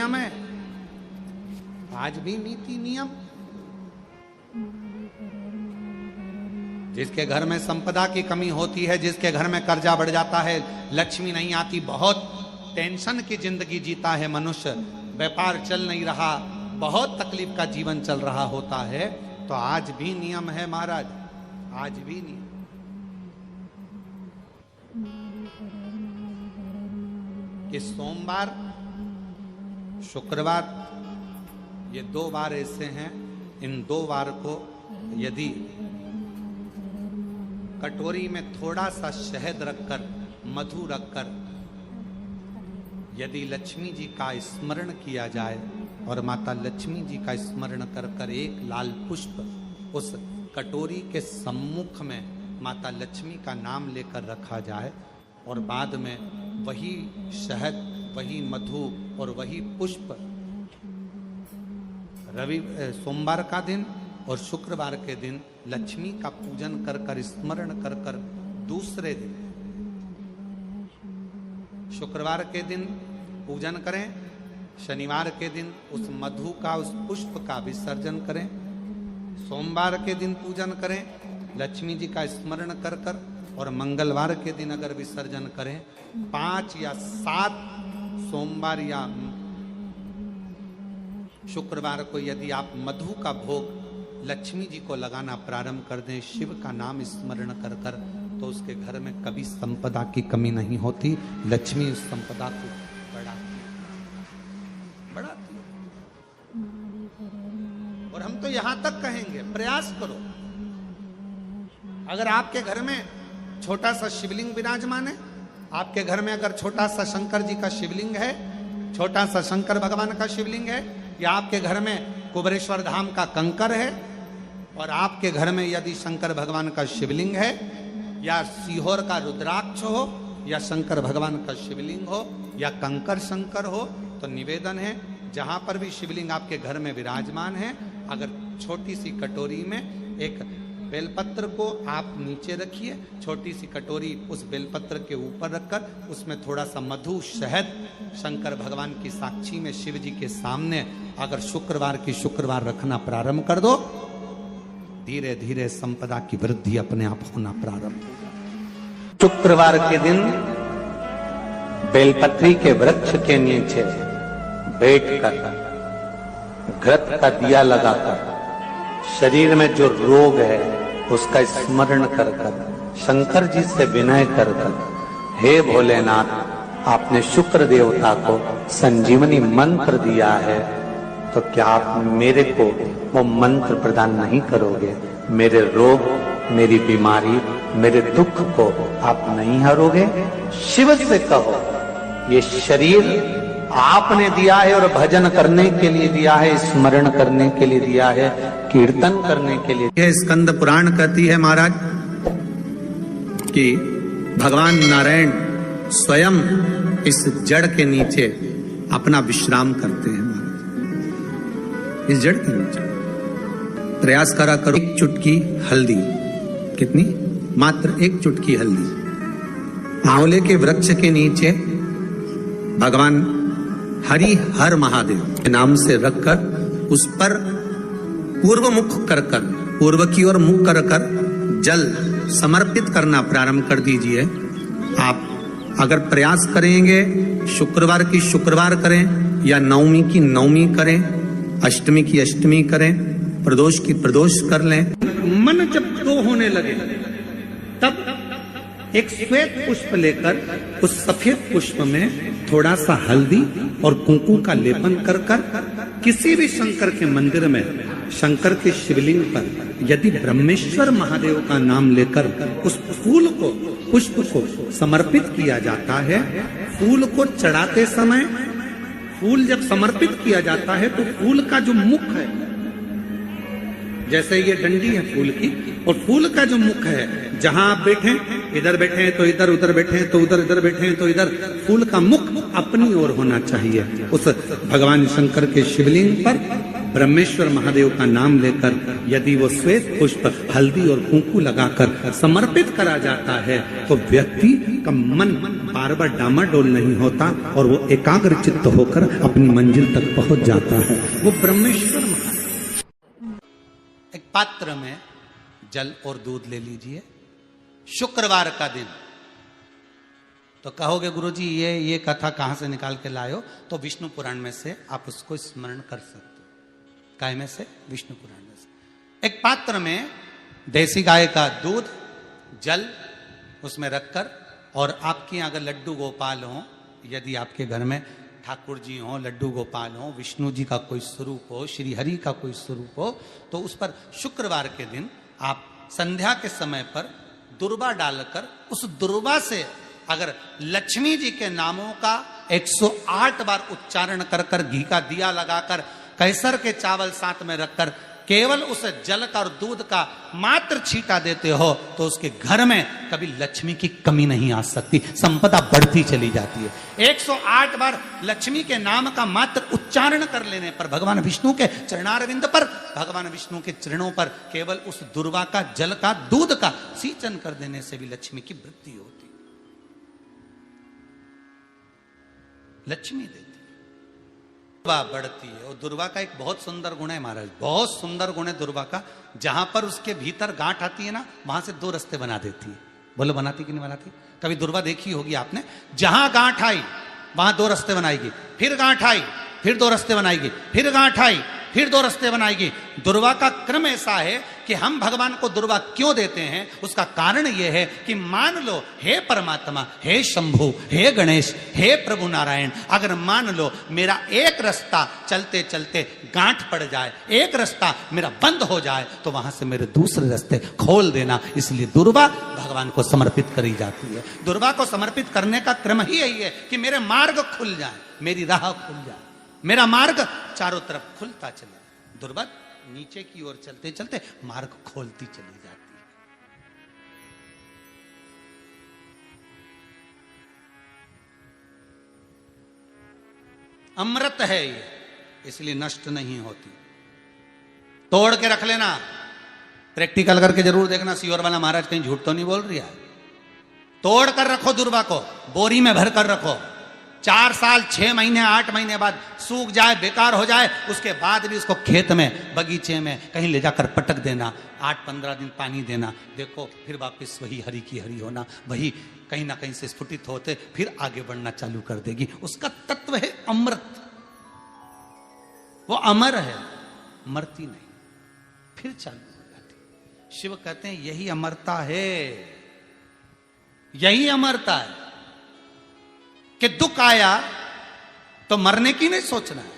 नियम है, आज भी नीति नियम। जिसके घर में संपदा की कमी होती है, जिसके घर में कर्जा बढ़ जाता है, लक्ष्मी नहीं आती, बहुत टेंशन की जिंदगी जीता है मनुष्य, व्यापार चल नहीं रहा, बहुत तकलीफ का जीवन चल रहा होता है, तो आज भी नियम है महाराज, आज भी नियम। कि सोमवार शुक्रवार ये 2 बार ऐसे हैं, इन 2 बार को यदि कटोरी में थोड़ा सा शहद रखकर, मधु रखकर यदि लक्ष्मी जी का स्मरण किया जाए और माता लक्ष्मी जी का स्मरण कर कर एक लाल पुष्प उस कटोरी के सम्मुख में माता लक्ष्मी का नाम लेकर रखा जाए और बाद में वही शहद, वही मधु और वही पुष्प सोमवार का दिन और शुक्रवार के दिन लक्ष्मी का पूजन कर कर, स्मरण कर कर, दूसरे दिन शुक्रवार के दिन पूजन करें, शनिवार के दिन उस मधु का, उस पुष्प का विसर्जन करें, सोमवार के दिन पूजन करें लक्ष्मी जी का स्मरण कर कर, और मंगलवार के दिन अगर विसर्जन करें, 5 या 7 सोमवार या शुक्रवार को यदि आप मधु का भोग लक्ष्मी जी को लगाना प्रारंभ कर दें, शिव का नाम स्मरण कर कर, तो उसके घर में कभी संपदा की कमी नहीं होती, लक्ष्मी उस संपदा को बढ़ाती। और हम तो यहां तक कहेंगे, प्रयास करो, अगर आपके घर में छोटा सा शिवलिंग विराजमान है, आपके घर में अगर छोटा सा शंकर जी का शिवलिंग है, छोटा सा शंकर भगवान का शिवलिंग है, या आपके घर में कुबेरेश्वर धाम का कंकर है, और आपके घर में यदि शंकर भगवान का शिवलिंग है, या सीहोर का रुद्राक्ष हो, या शंकर भगवान का शिवलिंग हो, या कंकर शंकर हो, तो निवेदन है जहां पर भी शिवलिंग आपके घर में विराजमान है, अगर छोटी सी कटोरी में एक बेलपत्र को आप नीचे रखिए, छोटी सी कटोरी उस बेलपत्र के ऊपर रखकर उसमें थोड़ा सा मधु, शहद, शंकर भगवान की साक्षी में शिव जी के सामने अगर शुक्रवार की शुक्रवार रखना प्रारंभ कर दो, धीरे धीरे संपदा की वृद्धि अपने आप होना प्रारंभ होगा। शुक्रवार के दिन बेलपत्री के वृक्ष के नीचे बैठकर घृत का दिया लगाकर शरीर में जो रोग है उसका स्मरण कर कर, शंकर जी से विनय कर कर, हे भोलेनाथ, आपने शुक्र देवता को संजीवनी मंत्र दिया है, तो क्या आप मेरे को वो मंत्र प्रदान नहीं करोगे? मेरे रोग, मेरी बीमारी, मेरे दुख को आप नहीं हरोगे? शिव से कहो, ये शरीर आपने दिया है और भजन करने के लिए दिया है, स्मरण करने के लिए दिया है, कीर्तन करने के लिए। यह स्कंद पुराण कहती है महाराज कि भगवान नारायण स्वयं इस जड़ के नीचे अपना विश्राम करते हैं महाराज, इस जड़ के नीचे। प्रयास करा करो, 1 चुटकी हल्दी, कितनी? मात्र 1 चुटकी हल्दी, आंवले के वृक्ष के नीचे भगवान हरि हर महादेव के नाम से रखकर उस पर पूर्व मुख कर कर, पूर्व की ओर मुख कर कर जल समर्पित करना प्रारंभ कर दीजिए। आप अगर प्रयास करेंगे, शुक्रवार की शुक्रवार करें, या नवमी की नवमी करें, अष्टमी की अष्टमी करें, प्रदोष की प्रदोष कर लें, मन जब तो होने लगे तब एक श्वेत पुष्प लेकर उस सफेद पुष्प में थोड़ा सा हल्दी और कुंकू का लेपन कर कर किसी भी शंकर के मंदिर में, शंकर के शिवलिंग पर यदि ब्रह्मेश्वर महादेव का नाम लेकर उस फूल को, पुष्प को समर्पित किया जाता है, फूल को चढ़ाते समय, फूल जब समर्पित किया जाता है तो फूल का जो मुख है, जैसे ये डंडी है फूल की, और फूल का जो मुख है, जहां आप बैठे, इधर बैठे तो इधर, उधर बैठे तो उधर, इधर बैठे तो इधर, फूल का मुख अपनी ओर होना चाहिए। उस भगवान शंकर के शिवलिंग पर ब्रह्मेश्वर महादेव का नाम लेकर यदि वो श्वेत पुष्प हल्दी और कुंकू लगाकर समर्पित करा जाता है तो व्यक्ति का मन बार बार डामाडोल नहीं होता और वो एकाग्र चित्त होकर अपनी मंजिल तक पहुंच जाता है। वो ब्रह्मेश्वर महादेव। एक पात्र में जल और दूध ले लीजिए, शुक्रवार का दिन। तो कहोगे गुरुजी ये कथा कहां से निकाल के लाए हो? तो विष्णु पुराण में से आप उसको स्मरण कर सकते हो। काय में से? विष्णु पुराण में से। एक पात्र में देसी गाय का दूध, जल उसमें रखकर, और आपके यहाँ अगर लड्डू गोपाल हो, यदि आपके घर में ठाकुर जी हो, लड्डू गोपाल हो, विष्णु जी का कोई स्वरूप हो, श्री हरि का कोई स्वरूप हो, तो उस पर शुक्रवार के दिन आप संध्या के समय पर दुर्वा डालकर उस दुर्वा से अगर लक्ष्मी जी के नामों का 108 बार उच्चारण कर कर, घी का दिया लगाकर, कैसर के चावल साथ में रखकर केवल उस जल का और दूध का मात्र छींटा देते हो तो उसके घर में कभी लक्ष्मी की कमी नहीं आ सकती, संपदा बढ़ती चली जाती है। 108 बार लक्ष्मी के नाम का मात्र उच्चारण कर लेने पर, भगवान विष्णु के चरणारविंद पर, भगवान विष्णु के चरणों पर केवल उस दुर्वा का, जल का, दूध का सींचन कर देने से भी लक्ष्मी की वृद्धि होती, लक्ष्मी देती, दुर्वा बढ़ती है। और दुर्वा का एक बहुत सुंदर गुण है महाराज, बहुत सुंदर गुण है दुर्वा का। जहां पर उसके भीतर गांठ आती है ना, वहां से 2 रास्ते बना देती है। बोलो बनाती कि नहीं बनाती? कभी दुर्वा देखी होगी आपने? जहां गांठ आई वहां 2 रास्ते बनाएगी, फिर गांठ आई फिर 2 रास्ते बनाएगी, फिर गांठ आई फिर 2 रास्ते बनाएगी। दुर्वा का क्रम ऐसा है कि हम भगवान को दुर्वा क्यों देते हैं, उसका कारण यह है कि मान लो हे परमात्मा, हे शंभु, हे गणेश, हे प्रभु नारायण, अगर मान लो मेरा एक रास्ता चलते चलते गांठ पड़ जाए, एक रास्ता मेरा बंद हो जाए, तो वहां से मेरे दूसरे रास्ते खोल देना। इसलिए दुर्वा भगवान को समर्पित करी जाती है। दुर्वा को समर्पित करने का क्रम ही यही है कि मेरे मार्ग खुल जाए, मेरी राह खुल जाए, मेरा मार्ग चारों तरफ खुलता चले। दुर्वा नीचे की ओर चलते चलते मार्ग खोलती चली जाती है। अमृत है ये, इसलिए नष्ट नहीं होती। तोड़ के रख लेना, प्रैक्टिकल करके जरूर देखना, सियोर वाला महाराज कहीं झूठ तो नहीं बोल रही है। तोड़ कर रखो दुर्वा को, बोरी में भर कर रखो, 4 साल 6 महीने 8 महीने बाद सूख जाए, बेकार हो जाए, उसके बाद भी उसको खेत में, बगीचे में कहीं ले जाकर पटक देना, 8-15 दिन पानी देना, देखो फिर वापस वही हरि की हरि होना, वही कहीं ना कहीं से स्फुटित होते फिर आगे बढ़ना चालू कर देगी। उसका तत्व है अमृत, वो अमर है, मरती नहीं, फिर चालू हो जाती। शिव कहते हैं यही अमरता है, यही अमरता है कि दुख आया तो मरने की नहीं सोचना है।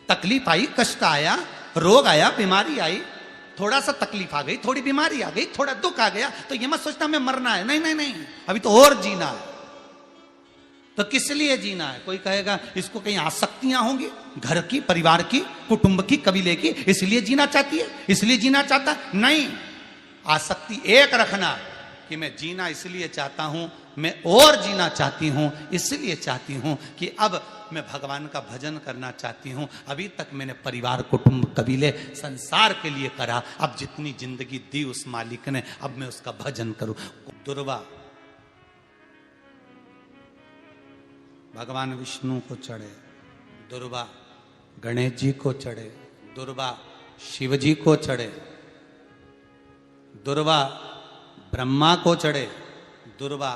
तकलीफ आई, कष्ट आया, रोग आया, बीमारी आई, थोड़ा सा तकलीफ आ गई, थोड़ी बीमारी आ गई, थोड़ा दुख आ गया, तो ये मत सोचना मैं मरना है, नहीं नहीं नहीं, अभी तो और जीना है। तो किस लिए जीना है? कोई कहेगा इसको कहीं आसक्तियां होंगी, घर की, परिवार की, कुटुंब की, कबीले की, इसलिए जीना चाहती है, इसलिए जीना चाहता है। नहीं, आसक्ति एक रखना कि मैं जीना इसलिए चाहता हूं, मैं और जीना चाहती हूं, इसलिए चाहती हूं कि अब मैं भगवान का भजन करना चाहती हूं। अभी तक मैंने परिवार, कुटुंब, कबीले, संसार के लिए करा, अब जितनी जिंदगी दी उस मालिक ने, अब मैं उसका भजन करूं। दुर्वा भगवान विष्णु को चढ़े, दुर्वा गणेश जी को चढ़े, दुर्वा शिव जी को चढ़े, दुर्वा ब्रह्मा को चढ़े, दुर्वा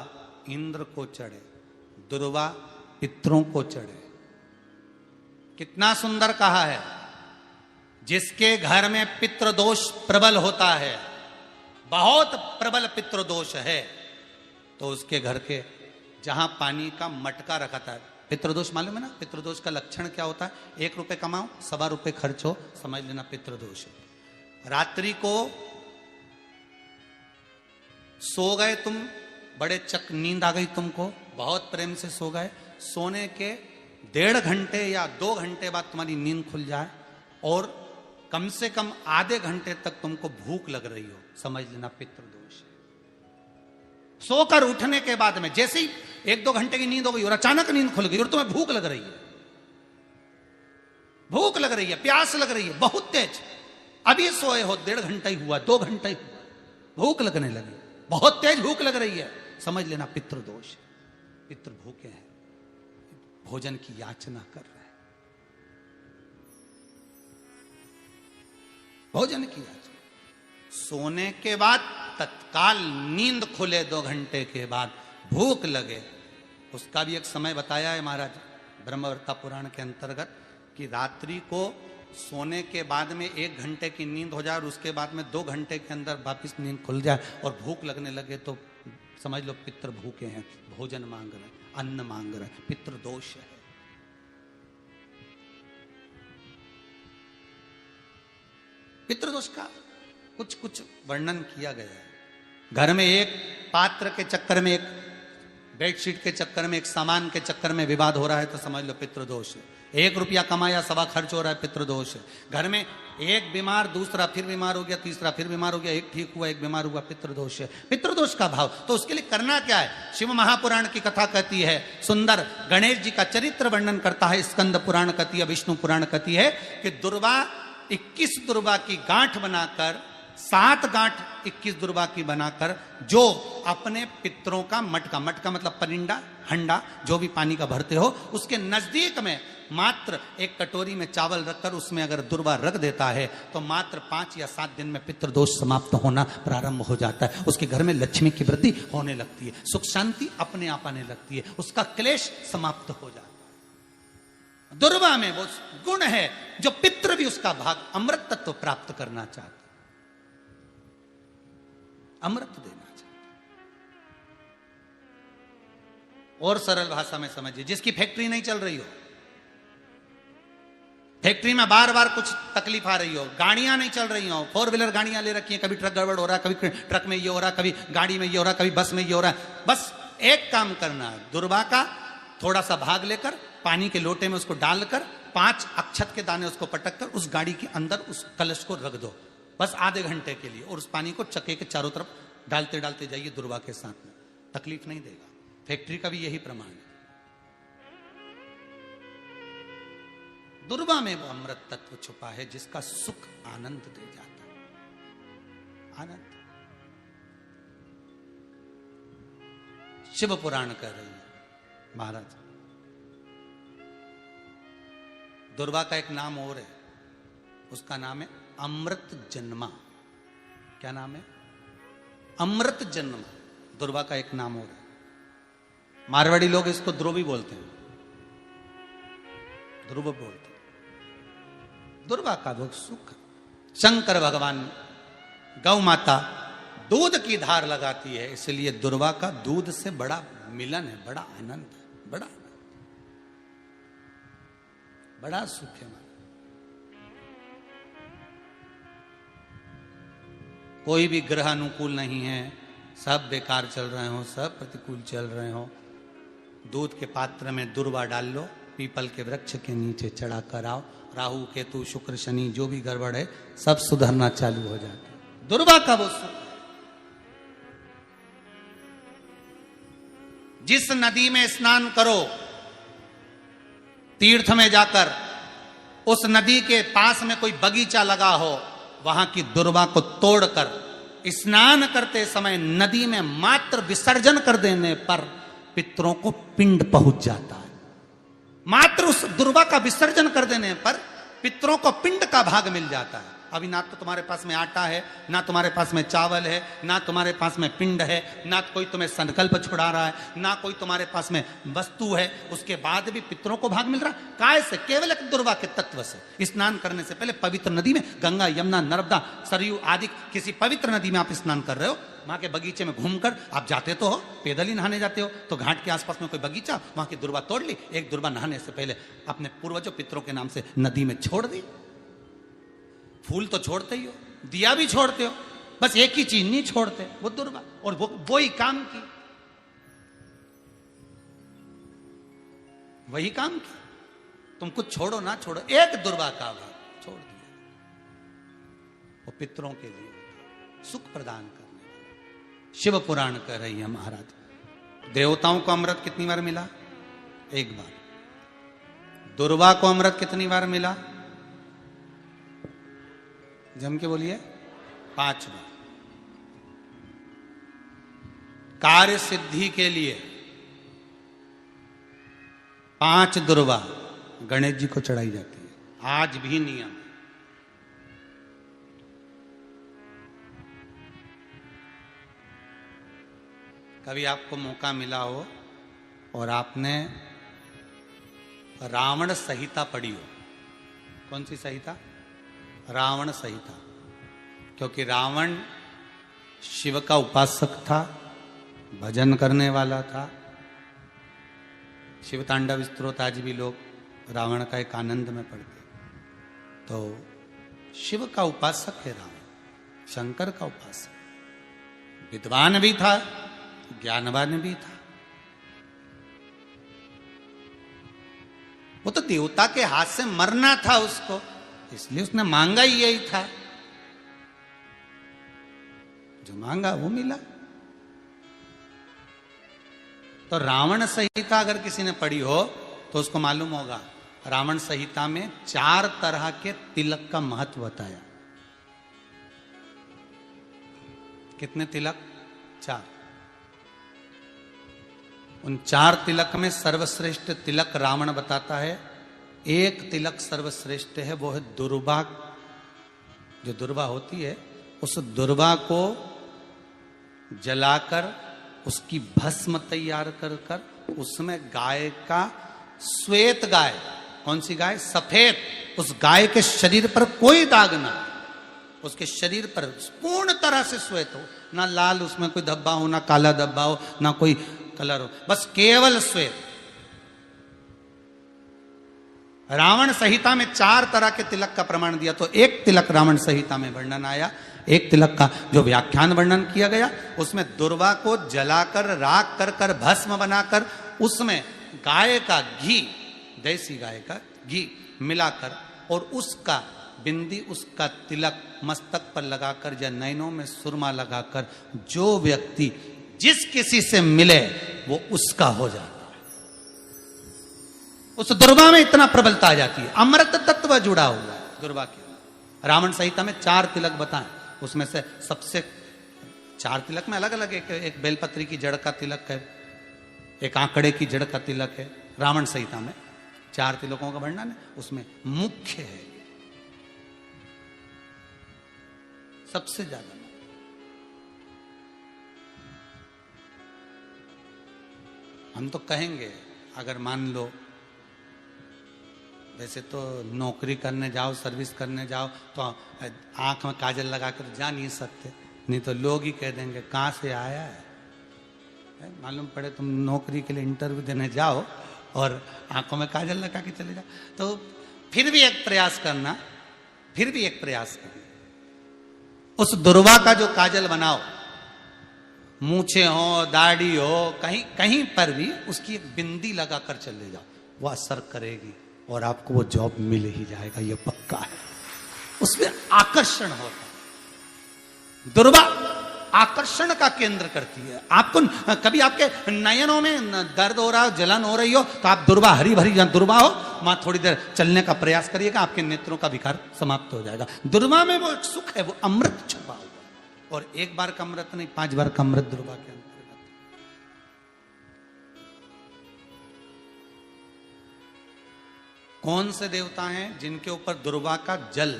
इंद्र को चढ़े, दुर्वा पितरों को चढ़े। कितना सुंदर कहा है। जिसके घर में पितृदोष प्रबल होता है, बहुत प्रबल पितृदोष है, तो उसके घर के जहां पानी का मटका रखा था, पितृदोष मालूम है ना? पितृदोष का लक्षण क्या होता है? 1 रुपए कमाओ, 1.25 रुपए खर्च हो, समझ लेना पितृदोष है। रात्रि को सो गए तुम, बड़े चक नींद आ गई तुमको, बहुत प्रेम से सो गए, सोने के 1.5 घंटे या 2 घंटे बाद तुम्हारी नींद खुल जाए और कम से कम आधे घंटे तक तुमको भूख लग रही हो, समझ लेना पितृदोष है। सोकर उठने के बाद में जैसे ही 1-2 घंटे की नींद हो गई और अचानक नींद खुल गई और तुम्हें भूख लग रही है, भूख लग रही है, प्यास लग रही है बहुत तेज, अभी सोए हो 1.5 घंटा ही हुआ, 2 घंटा ही हुआ, भूख लगने लगी, बहुत तेज भूख लग रही है, समझ लेना पितृ दोष है। पितृ भूखे हैं, भोजन की याचना कर रहे हैं, भोजन की याचना। सोने के बाद तत्काल नींद खुले 2 घंटे के बाद भूख लगे, उसका भी एक समय बताया है महाराज ब्रह्मवर्ता पुराण के अंतर्गत कि रात्रि को सोने के बाद में 1 घंटे की नींद हो जाए और उसके बाद में 2 घंटे के अंदर वापिस नींद खुल जाए और भूख लगने लगे तो समझ लो पितृ भूखे हैं, भोजन मांग रहे हैं, अन्न मांग रहे हैं, पितृ दोष है। पितृदोष का कुछ कुछ वर्णन किया गया है। घर में एक पात्र के चक्कर में, एक बेडशीट के चक्कर में, एक सामान के चक्कर में विवाद हो रहा है तो समझ लो पितृदोष है। 1 रुपया कमाया, 1.25 खर्च हो रहा है, पितृदोष है। घर में एक बीमार, दूसरा फिर बीमार हो गया, तीसरा फिर बीमार हो गया, एक ठीक हुआ, एक बीमार हुआ, पितृदोष है। पितृदोष का भाव तो उसके लिए करना क्या है? शिव महापुराण की कथा कहती है, सुंदर गणेश जी का चरित्र वर्णन करता है, स्कंद पुराण कहती है, विष्णु पुराण कहती है कि दुर्वा 21 दुर्वा की गांठ बनाकर, 7 गांठ 21 दुर्वा की बनाकर जो अपने पितरों का मटका, मटका मतलब परिंडा, हंडा जो भी पानी का भरते हो, उसके नजदीक में मात्र एक कटोरी में चावल रखकर उसमें अगर दुर्वा रख देता है तो मात्र 5 या 7 दिन में पितृदोष समाप्त होना प्रारंभ हो जाता है। उसके घर में लक्ष्मी की वृद्धि होने लगती है, सुख शांति अपने आप आने लगती है, उसका क्लेश समाप्त हो जाता है। दुर्वा में वो गुण है जो पितृ भी उसका भाग अमृत तत्व प्राप्त करना चाहते, अमृत देना चाहते। और सरल भाषा में समझिए, जिसकी फैक्ट्री नहीं चल रही हो, फैक्ट्री में बार बार कुछ तकलीफ आ रही हो, गाड़ियां नहीं चल रही हो, 4 व्हीलर गाड़ियां ले रखी हैं, कभी ट्रक गड़बड़ हो रहा है, कभी ट्रक में ये हो रहा है, कभी गाड़ी में ये हो रहा है, कभी बस में ये हो रहा है, बस एक काम करना है, दुर्वा का थोड़ा सा भाग लेकर पानी के लोटे में उसको डालकर 5 अक्षत के दाने उसको पटक कर उस गाड़ी के अंदर उस कलश को रख दो, बस आधे घंटे के लिए, और उस पानी को चक्के के चारों तरफ डालते डालते जाइए दुर्वा के साथ में, तकलीफ नहीं देगा। फैक्ट्री का भी यही प्रमाण है। दुर्वा में वो अमृत तत्व छुपा है जिसका सुख आनंद दे जाता है, आनंद। शिव पुराण कह रही है महाराज, दुर्वा का एक नाम और है, उसका नाम है अमृत जन्मा। क्या नाम है? अमृत जन्मा। दुर्वा का एक नाम और है। मारवाड़ी लोग इसको ध्रुवी बोलते हैं, ध्रुव बोलते हैं। दुर्वा का वो सुख, शंकर भगवान गौ माता दूध की धार लगाती है, इसलिए दुर्वा का दूध से बड़ा मिलन है, बड़ा आनंद है, बड़ा बड़ा सुख है। कोई भी ग्रह अनुकूल नहीं है, सब बेकार चल रहे हो, सब प्रतिकूल चल रहे हो, दूध के पात्र में दुर्वा डाल लो, पीपल के वृक्ष के नीचे चढ़ा कर आओ, राहु केतु शुक्र शनि जो भी गड़बड़ है सब सुधरना चालू हो जाता है। दुर्वा का वो सुख। जिस नदी में स्नान करो, तीर्थ में जाकर उस नदी के पास में कोई बगीचा लगा हो, वहां की दुर्वा को तोड़कर स्नान करते समय नदी में मात्र विसर्जन कर देने पर पितरों को पिंड पहुंच जाता है। मात्र उस दुर्वा का विसर्जन कर देने पर पितरों को पिंड का भाग मिल जाता है। अभी ना तो तुम्हारे पास में आटा है, ना तुम्हारे पास में चावल है, ना तुम्हारे पास में पिंड है, ना कोई तुम्हें संकल्प छुड़ा रहा है, ना कोई तुम्हारे पास में वस्तु है, उसके बाद भी पितरों को भाग मिल रहा है। काय से? केवल एक दुर्वा के तत्व से। स्नान करने से पहले पवित्र नदी में, गंगा यमुना नर्मदा सरयू आदि किसी पवित्र नदी में आप स्नान कर रहे हो, वहां के बगीचे में घूमकर आप जाते तो हो, पैदल ही नहाने जाते हो, तो घाट के आसपास में कोई बगीचा, वहां की दुर्वा तोड़ ली, एक दुर्वा नहाने से पहले अपने पूर्वजों पितरों के नाम से नदी में छोड़ दी। फूल तो छोड़ते ही हो, दिया भी छोड़ते हो, बस एक ही चीज नहीं छोड़ते, वो दुर्वा, और वो ही काम की, वही काम की। तुम कुछ छोड़ो ना छोड़ो, एक दुर्वा का भाग छोड़ दिया, वो पितरों के लिए सुख प्रदान करने वाला। शिव पुराण कह रही है महाराज, देवताओं को अमृत कितनी बार मिला? 1 बार। दुर्वा को अमृत कितनी बार मिला? जम के बोलिए। 5 बार। कार्य सिद्धि के लिए 5 दुर्वा गणेश जी को चढ़ाई जाती है, आज भी नियम। कभी आपको मौका मिला हो और आपने रावण संहिता पढ़ी हो। कौन सी संहिता? रावण संहिता। क्योंकि रावण शिव का उपासक था, भजन करने वाला था। शिव तांडव स्तोत्र आज भी लोग रावण का एक आनंद में पढ़ते। तो शिव का उपासक है रावण, शंकर का उपासक। विद्वान भी था, ज्ञानवान भी था। वो तो देवता के हाथ से मरना था उसको, इसलिए उसने मांगा ही यही था। जो मांगा वो मिला। तो रावण संहिता अगर किसी ने पढ़ी हो तो उसको मालूम होगा, रावण संहिता में 4 तरह के तिलक का महत्व बताया। कितने तिलक? 4। उन 4 तिलक में सर्वश्रेष्ठ तिलक रावण बताता है। एक तिलक सर्वश्रेष्ठ है, वो है दुर्वा। जो दुर्वा होती है, उस दुर्वा को जलाकर उसकी भस्म तैयार कर कर उसमें गाय का श्वेत गाय, कौन सी गाय? सफेद। उस गाय के शरीर पर कोई दाग ना, उसके शरीर पर पूर्ण तरह से श्वेत हो, ना लाल उसमें कोई धब्बा हो, ना काला धब्बा हो, ना कोई कलर हो, बस केवल श्वेत। रावण संहिता में 4 तरह के तिलक का प्रमाण दिया। तो एक तिलक रावण संहिता में वर्णन आया, एक तिलक का जो व्याख्यान वर्णन किया गया, उसमें दुर्वा को जलाकर राख कर कर भस्म बनाकर उसमें गाय का घी, देसी गाय का घी मिलाकर और उसका बिंदी, उसका तिलक मस्तक पर लगाकर या नैनों में सुरमा लगाकर जो व्यक्ति जिस किसी से मिले वो उसका हो जाता है। उस दुर्वा में इतना प्रबलता आ जाती है, अमृत तत्व जुड़ा हुआ है दुर्वा के। रावण संहिता में 4 तिलक बताएं, उसमें से सबसे 4 तिलक में अलग अलग, एक बेलपत्री की जड़ का तिलक है, एक आंकड़े की जड़ का तिलक है। रावण संहिता में 4 तिलकों का वर्णन है, उसमें मुख्य है सबसे ज्यादा। हम तो कहेंगे, अगर मान लो, वैसे तो नौकरी करने जाओ, सर्विस करने जाओ तो आंख में काजल लगा कर जा नहीं सकते, नहीं तो लोग ही कह देंगे कहाँ से आया है। मालूम पड़े तुम नौकरी के लिए इंटरव्यू देने जाओ और आंखों में काजल लगा के चले जाओ, तो फिर भी एक प्रयास करना, उस दुर्वा का जो काजल बनाओ, मूछे हो, दाढ़ी हो, कहीं कहीं पर भी उसकी एक बिंदी लगाकर चले जाओ, वो असर करेगी और आपको वो जॉब मिल ही जाएगा, ये पक्का है। उसमें आकर्षण होता है। दुर्वा आकर्षण का केंद्र करती है। आपको कभी आपके नयनों में दर्द हो रहा हो, जलन हो रही हो, तो आप दुर्वा, हरी भरी दुर्वा हो, वहां थोड़ी देर चलने का प्रयास करिएगा, आपके नेत्रों का विकार समाप्त हो जाएगा। दुर्वा में वो एक सुख है, वो अमृत छुपा हुआ, और एक बार का अमृत नहीं, 5 बार का अमृत दुर्वा के अंतर्गत। कौन से देवता हैं जिनके ऊपर दुर्वा का जल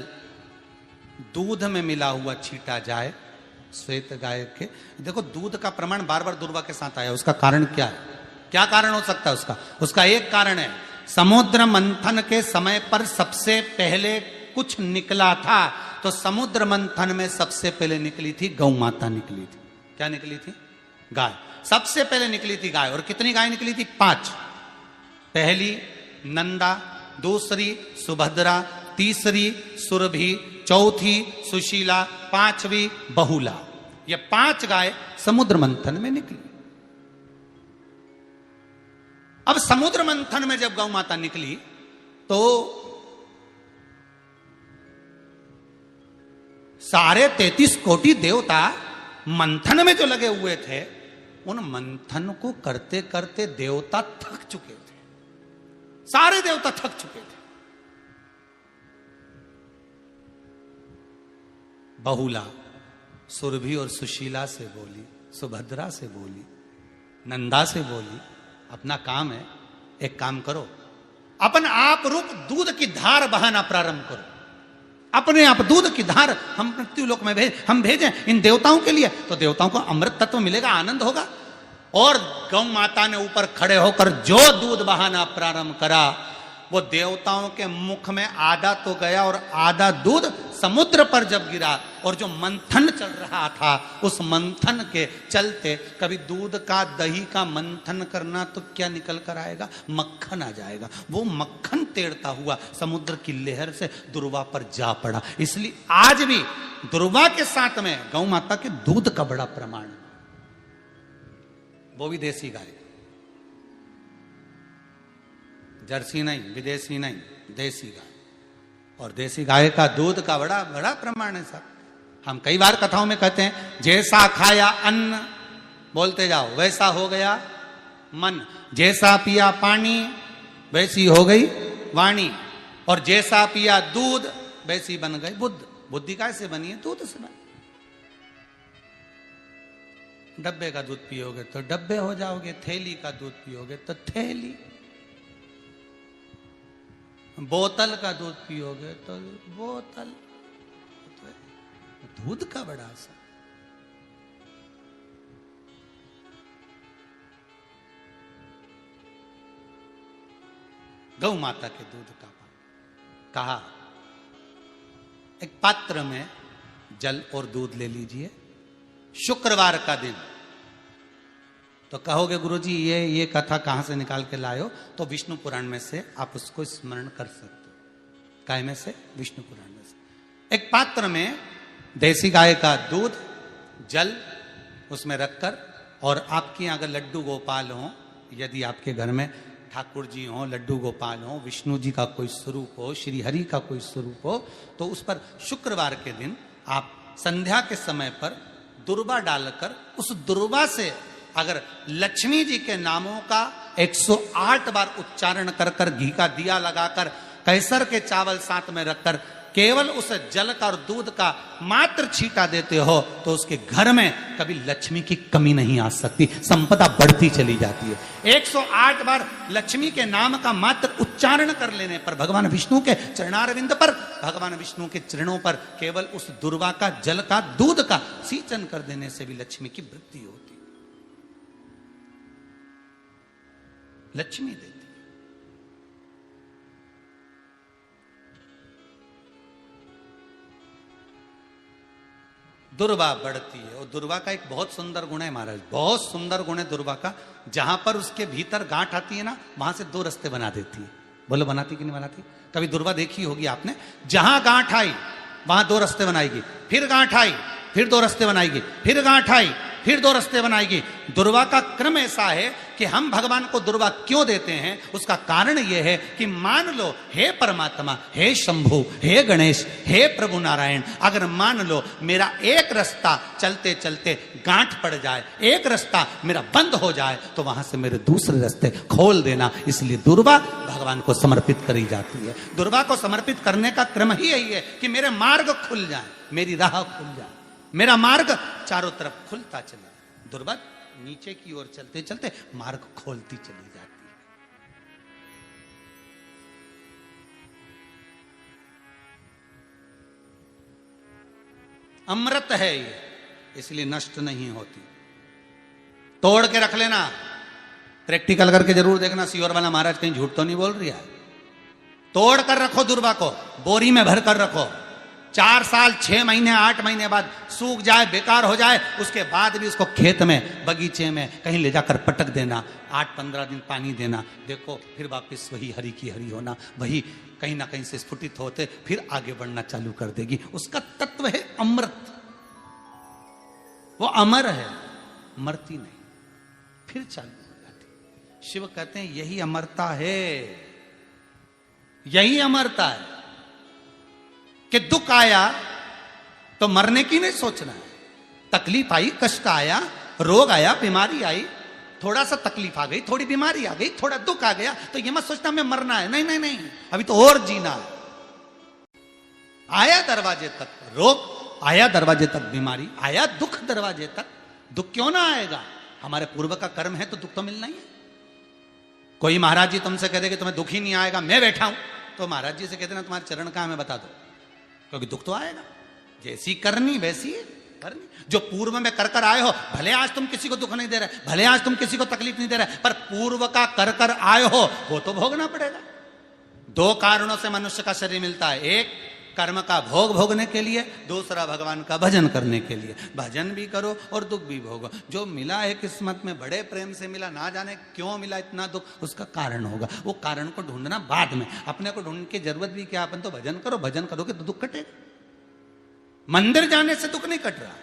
दूध में मिला हुआ छीटा जाए? श्वेत गाय के। देखो, दूध का प्रमाण बार बार दुर्वा के साथ आया, उसका कारण क्या है? क्या कारण हो सकता है उसका? उसका एक कारण है, समुद्र मंथन के समय पर सबसे पहले कुछ निकला था, तो समुद्र मंथन में सबसे पहले निकली थी गौ माता निकली थी। क्या निकली थी? गाय। सबसे पहले निकली थी गाय। और कितनी गाय निकली थी? 5। पहली नंदा, दूसरी सुभद्रा, तीसरी सुरभि, चौथी सुशीला, 5वीं बहुला। ये 5 गाय समुद्र मंथन में निकली। अब समुद्र मंथन में जब गौ माता निकली तो सारे 33 कोटि देवता मंथन में जो लगे हुए थे, उन मंथन को करते करते देवता थक चुके थे। सारे देवता थक चुके थे। बहुला सुरभि और सुशीला से बोली, सुभद्रा से बोली, नंदा से बोली, अपना काम है, एक काम करो, अपन आप रूप दूध की धार बहाना प्रारंभ करो, अपने आप दूध की धार हम मृत्युलोक में हम भेजें इन देवताओं के लिए, तो देवताओं को अमृत तत्व मिलेगा, आनंद होगा। और गौ माता ने ऊपर खड़े होकर जो दूध बहाना प्रारंभ करा, वो देवताओं के मुख में आधा तो गया और आधा दूध समुद्र पर जब गिरा, और जो मंथन चल रहा था उस मंथन के चलते, कभी दूध का दही का मंथन करना तो क्या निकल कर आएगा, मक्खन आ जाएगा। वो मक्खन तेड़ता हुआ समुद्र की लहर से दुर्वा पर जा पड़ा। इसलिए आज भी दुर्वा के साथ में गौ माता के दूध का बड़ा प्रमाण, वो भी देसी गाय, जर्सी नहीं, विदेशी नहीं, देसी गाय। और देसी गाय का दूध का बड़ा बड़ा प्रमाण है साहब। हम कई बार कथाओं में कहते हैं, जैसा खाया अन्न, बोलते जाओ, वैसा हो गया मन, जैसा पिया पानी वैसी हो गई वाणी, और जैसा पिया दूध वैसी बन गई बुद्ध। बुद्धि कैसे बनी है? दूध से बनी। डब्बे का दूध पियोगे तो डब्बे हो जाओगे, थैली का दूध पियोगे तो थैली, बोतल का दूध पियोगे तो बोतल। दूध का बड़ा असर। गौ माता के दूध का पान। कहा एक पात्र में जल और दूध ले लीजिए, शुक्रवार का दिन। तो कहोगे गुरुजी ये कथा कहां से निकाल के लाए हो? तो विष्णु पुराण में से आप उसको स्मरण कर सकते हो। काय में से? विष्णु पुराण में से। एक पात्र में देसी गाय का दूध, जल उसमें रखकर, और आपके अगर लड्डू गोपाल हो, यदि आपके घर में ठाकुर जी हो, लड्डू गोपाल हो, विष्णु जी का कोई स्वरूप हो, श्री हरि का कोई स्वरूप हो, तो उस पर शुक्रवार के दिन आप संध्या के समय पर दुर्वा डालकर, उस दुर्वा से अगर लक्ष्मी जी के नामों का 108 बार उच्चारण कर कर, घी का दिया लगाकर, कैसर के चावल साथ में रखकर, केवल उस जल का और दूध का मात्र छींटा देते हो, तो उसके घर में कभी लक्ष्मी की कमी नहीं आ सकती, संपदा बढ़ती चली जाती है। 108 बार लक्ष्मी के नाम का मात्र उच्चारण कर लेने पर, भगवान विष्णु के चरणारविंद पर, भगवान विष्णु के चरणों पर केवल उस दुर्वा का, जल का, दूध का सिंचन कर देने से भी लक्ष्मी की वृद्धि होती, लक्ष्मी देती। दुर्वा बढ़ती है, और दुर्वा का एक बहुत सुंदर गुण है महाराज, बहुत सुंदर गुण है दुर्वा का। जहां पर उसके भीतर गांठ आती है ना, वहां से 2 रास्ते बना देती है। बोलो बनाती कि नहीं बनाती? कभी दुर्वा देखी होगी आपने, जहां गांठ आई वहां 2 रास्ते बनाएगी, फिर गांठ आई फिर 2 रास्ते बनाएगी, फिर गांठ आई फिर 2 रास्ते बनाएगी। दुर्वा का क्रम ऐसा है कि हम भगवान को दुर्वा क्यों देते हैं, उसका कारण यह है कि मान लो हे परमात्मा, हे शंभु, हे गणेश, हे प्रभु नारायण, अगर मान लो मेरा एक रास्ता चलते चलते गांठ पड़ जाए, एक रास्ता मेरा बंद हो जाए, तो वहां से मेरे दूसरे रास्ते खोल देना। इसलिए दुर्वा भगवान को समर्पित करी जाती है। दुर्वा को समर्पित करने का क्रम ही यही है कि मेरे मार्ग खुल जाए, मेरी राह खुल जाए, मेरा मार्ग चारों तरफ खुलता चले। दुर्वा नीचे की ओर चलते चलते मार्ग खोलती चली जाती है। अमृत है ये, इसलिए नष्ट नहीं होती। तोड़ के रख लेना, प्रैक्टिकल करके जरूर देखना, सियोर वाला महाराज कहीं झूठ तो नहीं बोल रही है। तोड़ कर रखो दुर्वा को, बोरी में भर कर रखो, 4 साल 6 महीने 8 महीने बाद सूख जाए, बेकार हो जाए, उसके बाद भी उसको खेत में, बगीचे में कहीं ले जाकर पटक देना, 8-15 दिन पानी देना, देखो फिर वापस वही हरी की हरी होना, वही कहीं ना कहीं से स्फुटित होते, फिर आगे बढ़ना चालू कर देगी। उसका तत्व है अमृत, वो अमर है, मरती नहीं, फिर चालू हो जाती। शिव कहते हैं यही अमरता है, यही अमरता है कि दुख आया तो मरने की नहीं सोचना है। तकलीफ आई, कष्ट आया, रोग आया, बीमारी आई, थोड़ा सा तकलीफ आ गई, थोड़ी बीमारी आ गई, थोड़ा दुख आ गया, तो ये मत सोचना मैं मरना है। नहीं, अभी तो और जीना है। आया दरवाजे तक रोग, आया दरवाजे तक बीमारी, आया दुख दरवाजे तक, दुख क्यों ना आएगा? हमारे पूर्व का कर्म है तो दुख तो मिलना ही है। कोई महाराज जी तुमसे कह दे कि तुम्हें दुख ही नहीं आएगा, मैं बैठा हूं, तो महाराज जी से कहते ना तुम्हारे चरण कहां है बता दो, क्योंकि दुख तो आएगा। जैसी करनी वैसी करनी। जो पूर्व में कर कर आए हो, भले आज तुम किसी को दुख नहीं दे रहे, भले आज तुम किसी को तकलीफ नहीं दे रहे, पर पूर्व का कर कर आए हो वो तो भोगना पड़ेगा। दो कारणों से मनुष्य का शरीर मिलता है, एक कर्म का भोग भोगने के लिए, दूसरा भगवान का भजन करने के लिए। भजन भी करो और दुख भी भोगो। जो मिला है किस्मत में, बड़े प्रेम से मिला, ना जाने क्यों मिला इतना दुख, उसका कारण होगा। वो कारण को ढूंढना बाद में, अपने को ढूंढने की जरूरत भी क्या? अपन तो भजन करो, भजन करोगे तो दुख कटेगा। मंदिर जाने से दुख नहीं कट रहा,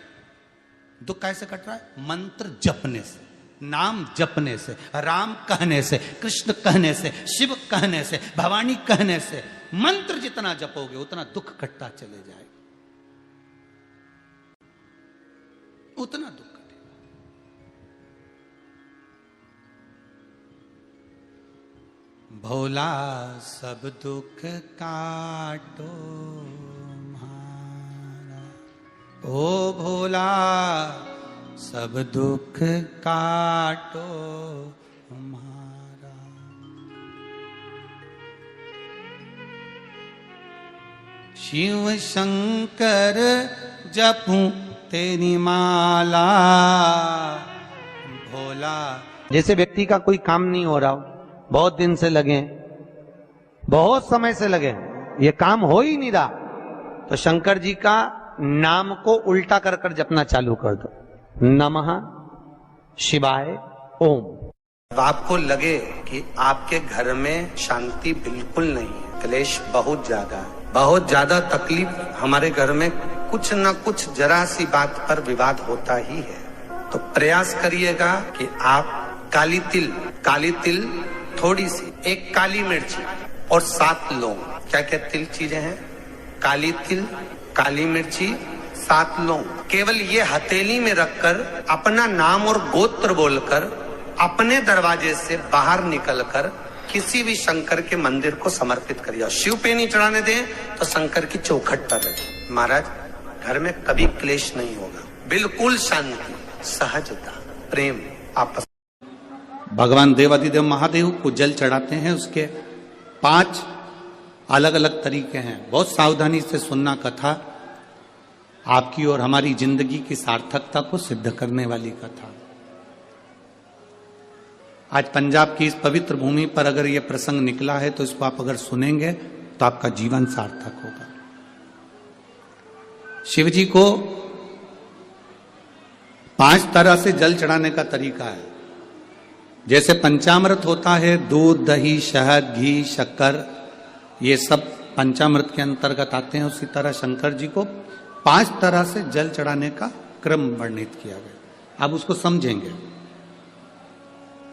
दुख कैसे कट रहा है? मंत्र जपने से, नाम जपने से, राम कहने से, कृष्ण कहने से, शिव कहने से, भवानी कहने से। मंत्र जितना जपोगे उतना दुख कटता चले जाएगा, उतना दुख कटेगा। भोला सब दुख काटो म्हारा, ओ भोला सब दुख काटो हमारा। शिव शंकर जपूं तेरी माला, भोला। जैसे व्यक्ति का कोई काम नहीं हो रहा हो, बहुत दिन से लगे, बहुत समय से लगे, ये काम हो ही नहीं रहा, तो शंकर जी का नाम को उल्टा कर कर जपना चालू कर दो। नमः शिवाय ओम। आपको लगे कि आपके घर में शांति बिल्कुल नहीं है, क्लेश बहुत ज्यादा है, बहुत ज्यादा तकलीफ, हमारे घर में कुछ न कुछ जरा सी बात पर विवाद होता ही है, तो प्रयास करिएगा कि आप काली तिल थोड़ी सी, एक काली मिर्ची और 7 लौंग, क्या क्या तिल चीजें हैं? काली तिल, काली मिर्ची, 7 लौंग, केवल ये हथेली में रखकर अपना नाम और गोत्र बोलकर अपने दरवाजे से बाहर निकलकर किसी भी शंकर के मंदिर को समर्पित करिए। शिव पे नहीं चढ़ाने दें तो शंकर की चौखट पर रखें। महाराज, घर में कभी क्लेश नहीं होगा, बिल्कुल शांति, सहजता, प्रेम आपस। भगवान देवाधिदेव महादेव को जल चढ़ाते हैं, उसके 5 अलग अलग तरीके हैं। बहुत सावधानी से सुनना कथा, आपकी और हमारी जिंदगी की सार्थकता को सिद्ध करने वाली कथा। आज पंजाब की इस पवित्र भूमि पर अगर यह प्रसंग निकला है तो इसको आप अगर सुनेंगे तो आपका जीवन सार्थक होगा। शिव जी को 5 तरह से जल चढ़ाने का तरीका है। जैसे पंचामृत होता है, दूध, दही, शहद, घी, शक्कर, ये सब पंचामृत के अंतर्गत आते हैं, उसी तरह शंकर जी को 5 तरह से जल चढ़ाने का क्रम वर्णित किया गया। अब उसको समझेंगे,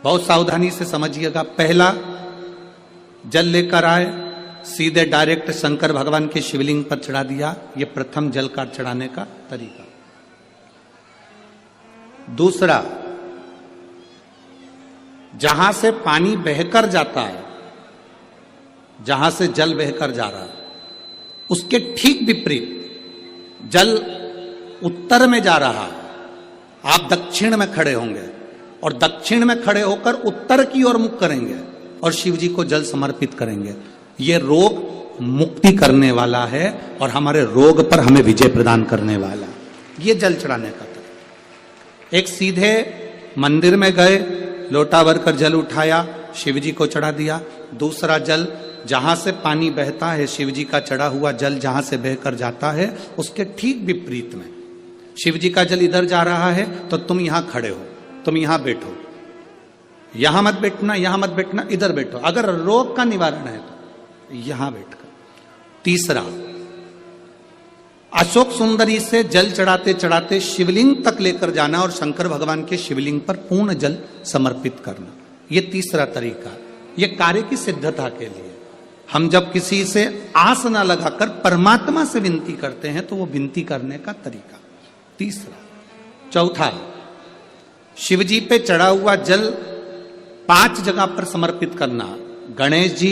बहुत सावधानी से समझिएगा। पहला, जल लेकर आए, सीधे डायरेक्ट शंकर भगवान के शिवलिंग पर चढ़ा दिया, ये प्रथम जल का चढ़ाने का तरीका। दूसरा, जहां से पानी बहकर जाता है, जहां से जल बहकर जा रहा है, उसके ठीक विपरीत जल उत्तर में जा रहा है, आप दक्षिण में खड़े होंगे और दक्षिण में खड़े होकर उत्तर की ओर मुख करेंगे और शिव जी को जल समर्पित करेंगे। ये रोग मुक्ति करने वाला है और हमारे रोग पर हमें विजय प्रदान करने वाला, ये जल चढ़ाने का तरीका। एक, सीधे मंदिर में गए, लोटा भरकर जल उठाया, शिव जी को चढ़ा दिया। दूसरा जल, जहां से पानी बहता है, शिव जी का चढ़ा हुआ जल जहां से बहकर जाता है, उसके ठीक विपरीत में शिव जी का जल इधर जा रहा है तो तुम यहां खड़े हो, तुम यहां बैठो, यहां मत बैठना, यहां मत बैठना, इधर बैठो। अगर रोग का निवारण है तो यहां बैठकर। तीसरा, अशोक सुंदरी से जल चढ़ाते चढ़ाते शिवलिंग तक लेकर जाना और शंकर भगवान के शिवलिंग पर पूर्ण जल समर्पित करना, ये तीसरा तरीका। ये कार्य की सिद्धता के लिए, हम जब किसी से आस ना लगाकर परमात्मा से विनती करते हैं तो वो विनती करने का तरीका तीसरा। चौथा, शिव जी पे चढ़ा हुआ जल 5 जगह पर समर्पित करना, गणेश जी,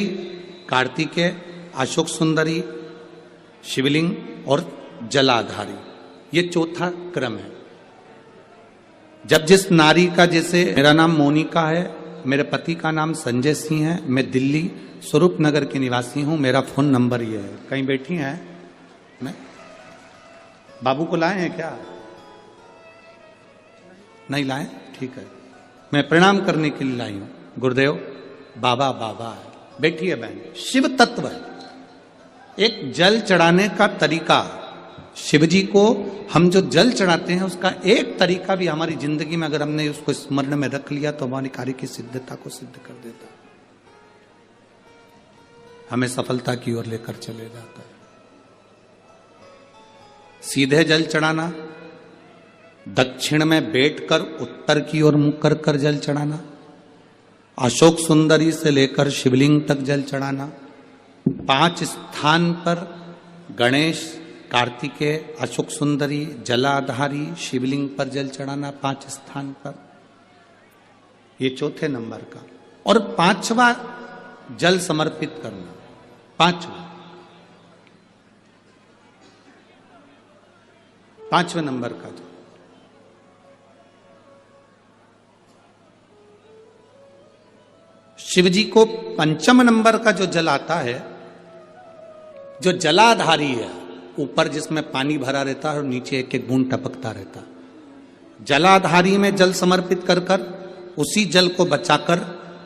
कार्तिकेय, अशोक सुंदरी, शिवलिंग और जलाधारी, ये चौथा क्रम है। जब जिस नारी का, जैसे मेरा नाम मोनिका है, मेरे पति का नाम संजय सिंह है, मैं दिल्ली स्वरूप नगर की निवासी हूं, मेरा फोन नंबर ये है। कहीं बैठी हैं? मैं बाबू को लाए हैं क्या? नहीं लाए? ठीक है, मैं प्रणाम करने के लिए लाई हूं। गुरुदेव बाबा बाबा है, बैठी है बहन। शिव तत्व है, एक जल चढ़ाने का तरीका। शिव जी को हम जो जल चढ़ाते हैं उसका एक तरीका भी हमारी जिंदगी में अगर हमने उसको स्मरण में रख लिया तो हमारे कार्य की सिद्धता को सिद्ध कर देता है, हमें सफलता की ओर लेकर चले जाता है। सीधे जल चढ़ाना, दक्षिण में बैठकर उत्तर की ओर मुख कर कर जल चढ़ाना, अशोक सुंदरी से लेकर शिवलिंग तक जल चढ़ाना, 5 स्थान पर गणेश, कार्तिकेय, अशोक सुंदरी, जलाधारी, शिवलिंग पर जल चढ़ाना 5 स्थान पर, ये चौथे नंबर का। और 5वां जल समर्पित करना, 5वें नंबर का जल। शिव जी को 5 नंबर का जो जल आता है, जो जलाधारी है, ऊपर जिसमें पानी भरा रहता है और नीचे एक एक बूंद टपकता रहता है, जलाधारी में जल समर्पित कर कर उसी जल को बचाकर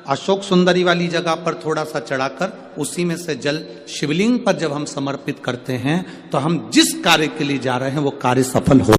अशोक सुंदरी वाली जगह पर थोड़ा सा चढ़ाकर उसी में से जल शिवलिंग पर जब हम समर्पित करते हैं तो हम जिस कार्य के लिए जा रहे हैं वो कार्य सफल हो